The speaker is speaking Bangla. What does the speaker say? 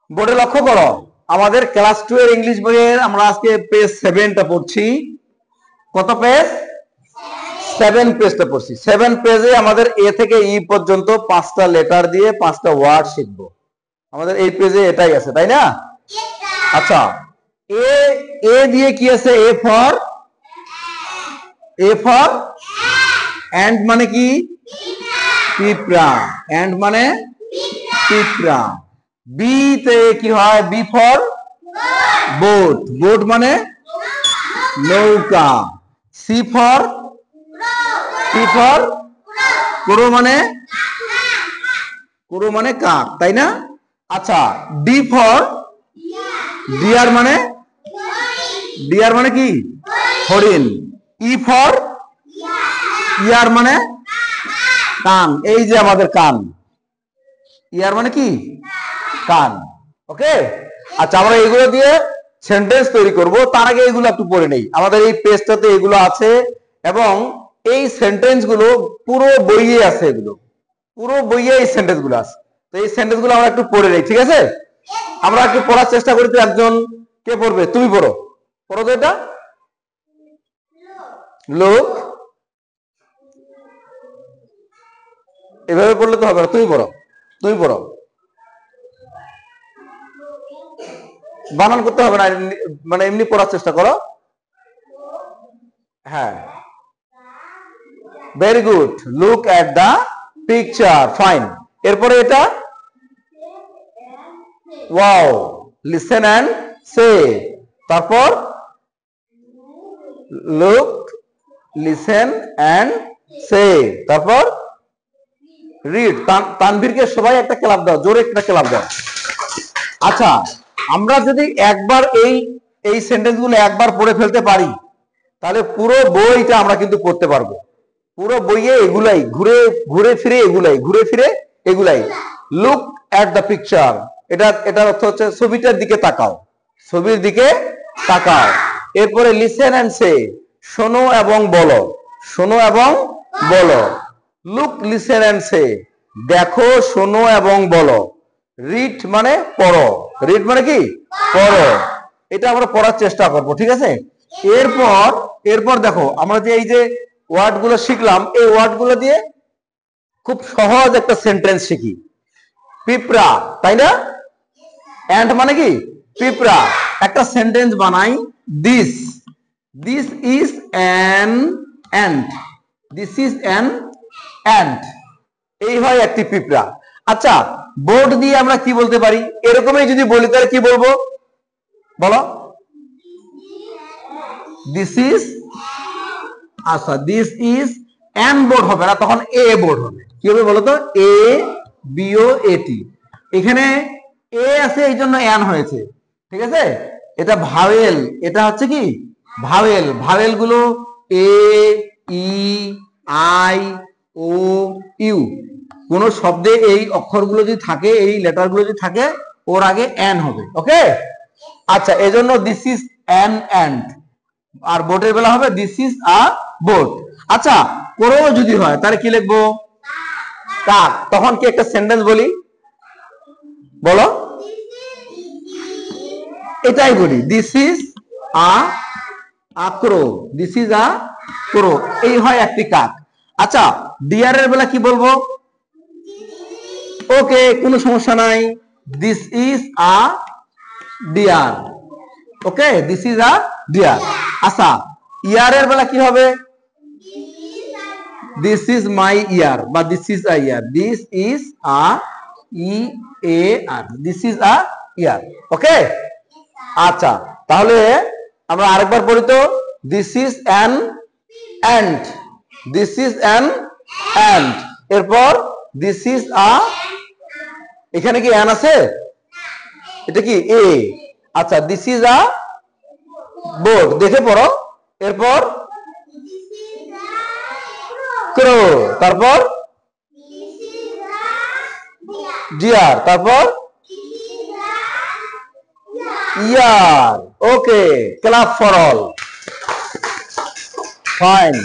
বোর্ডে লক্ষ্য করো, আমাদের ক্লাস 2 এর ইংলিশ বইয়ের আমরা আজকে পেজ 7টা পড়ছি। কত পেজ? 7 পেজটা পড়ছি। 7 পেজে আমাদের এ থেকে ই পর্যন্ত 5টা লেটার দিয়ে 5টা ওয়ার্ড শিখবো। আমাদের এই পেজে এটাই আছে, তাই না? আচ্ছা, এ দিয়ে কি আছে? এ ফর এন্ড মানে কি? পিঁপড়া। এন্ড মানে পিঁপড়া। বি তে কি হয়? B for boat. বোট মানে নৌকা। সি ফর ক্রো মানে কাক, তাই না? আচ্ছা, ডি ফর ডিয়ার মানে কি? হরিণ। ই ফর ইয়ার মানে কান। এই যে আমাদের কান। ইয়ার মানে কি? কান। ওকে। আচ্ছা, আমরা এগুলো দিয়ে সেন্টেন্স তৈরি করব। তার আগে এগুলো একটু পড়ে নেই। আমাদের এই পেজটাতে এগুলো আছে এবং এই সেন্টেন্স গুলো পুরো বইয়ে আছে। এগুলো পুরো বইয়ে এই সেন্টেন্স গুলো আছে। তো এই সেন্টেন্স গুলো আমরা একটু পড়ে নেই, ঠিক আছে? আমরা একটু পড়ার চেষ্টা করি। তো একজন কে পড়বে? তুমি পড়ো তো এটা। লোক, এভাবে পড়লে তো হবে না। তুমি পড়ো। বানান করতে হবে না, মানে এমনি পড়ার চেষ্টা করো। হ্যাঁ, very good. Look at the picture. Fine. এরপরে এটা ওয়াও। লিসেন এন্ড সে। তারপর লুক, লিসেন এন্ড সে। তারপর রিড। তানভীরকে সবাই একটা ক্লাব দাও, জোরে একটা ক্লাব দাও। আচ্ছা, আমরা যদি একবার এই সেন্টেন্স গুলো একবার পড়ে ফেলতে পারি, তাহলে পুরো বইটা আমরা কিন্তু পড়তে পারবো। পুরো বইয়ে এগুলাই ঘুরে ফিরে এগুলাই। Look at the picture. এটার অর্থ হচ্ছে ছবিটার দিকে তাকাও, ছবির দিকে তাকাও। এরপরে লিসেন এন্ড সে, শোনো এবং বলো। লুক, লিসেন এন্ড সে, দেখো, শোনো এবং বলো। রিড মানে পড়ো। রিড মানে কি? পড়ো। এটা আমরা পড়ার চেষ্টা করব, ঠিক আছে? এরপর দেখো, আমরা যে এই যে ওয়ার্ড গুলো শিখলাম, এই ওয়ার্ড গুলো দিয়ে খুব সহজ একটা সেন্টেন্স শিখি। পিঁপড়া, তাই না? এন্ড মানে কি? পিঁপড়া। একটা সেন্টেন্স বানাই। This is an ant. This is an ant. এই হয় একটি পিঁপড়া। আচ্ছা, বোর্ড দিয়ে আমরা কি বলতে পারি? এরকমই যদি বলি তাহলে কি বলবো? বলো। দিস ইজ, আচ্ছা, দিস ইজ এন বোর্ড হবে না, তখন এ বোর্ড হবে। কি হবে বলতো? এ বিও এটি। এখানে এ আছে, এই জন্য এন হয়েছে, ঠিক আছে? এটা ভাওয়েল। এটা হচ্ছে কি? ভাওয়েল গুলো এ, ই, আই, ও, ইউ। কোন শব্দে এই অক্ষরগুলো যদি থাকে, এই লেটার গুলো যদি থাকে, ওর আগে এন হবে। ওকে। আচ্ছা, এজন্য দিস ইজ অ্যান এন্ড। আর বোটের বেলা হবে দিস ইজ আ বোট। আচ্ছা, ক্রো যদি হয় তাহলে কি লিখবো? কাক। তখন কি একটা সেন্টেন্স বলি? বলো। এটাই বলি, this is a crow. This is a crow. এই হয় একটি কাক। আচ্ছা, ডিয়ারের বেলা কি বলবো? ওকে, কোনো সমস্যা নাই। This is a deer. Okay, this is a deer. আচ্ছা, ইয়ারের বেলা কি হবে? দিস ইজ মাই ইয়ার বা this is a ear. This is a E A R, this is a ear. Okay. আচ্ছা, তাহলে আমরা আরেকবার পড়ি তো। This is an ant. This is an ant. এরপর দিস ইজ আ, এখানে কি অ্যান আছে? এটা কি? এ। আচ্ছা, দিস ইজ আ বোর্ড। দেখে পড়ো। এরপর ক্রো। তারপর ডিয়ার। তারপর ইয়ার। ওকে, ক্লাপ ফর অল। ফাইন।